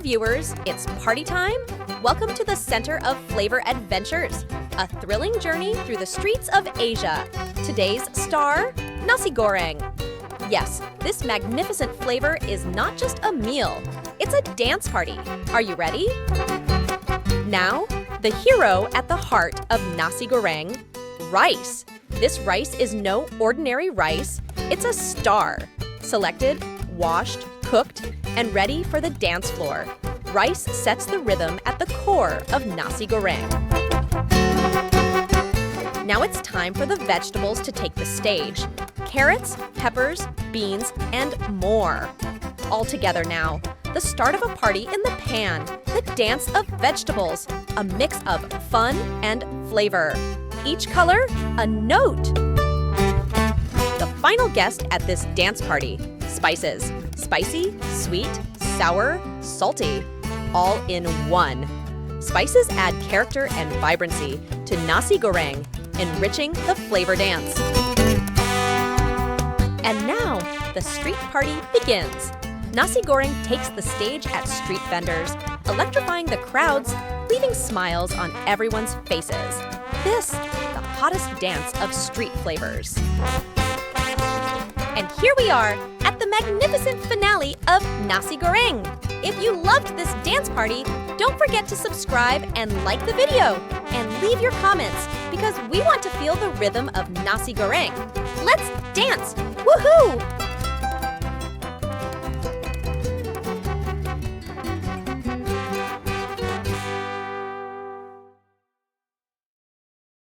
viewers, it's party time! Welcome to the center of flavor adventures, a thrilling journey through the streets of Asia. Today's star, Nasi Goreng. Yes, this magnificent flavor is not just a meal, it's a dance party. Are you ready? Now, the hero at the heart of Nasi Goreng, rice. This rice is no ordinary rice, it's a star. Selected, washed, cooked, and ready for the dance floor. Rice sets the rhythm at the core of Nasi Goreng. Now it's time for the vegetables to take the stage. Carrots, peppers, beans, and more. All together now, the start of a party in the pan, the dance of vegetables, a mix of fun and flavor. Each color, a note. The final guest at this dance party, spices. Spicy, sweet, sour, salty, all in one. Spices add character and vibrancy to Nasi Goreng, enriching the flavor dance. And now, the street party begins. Nasi Goreng takes the stage at street vendors, electrifying the crowds, leaving smiles on everyone's faces. This, the hottest dance of street flavors. And here we are at the magnificent finale of Nasi Goreng. If you loved this dance party, don't forget to subscribe and like the video and leave your comments because we want to feel the rhythm of Nasi Goreng. Let's dance! Woohoo!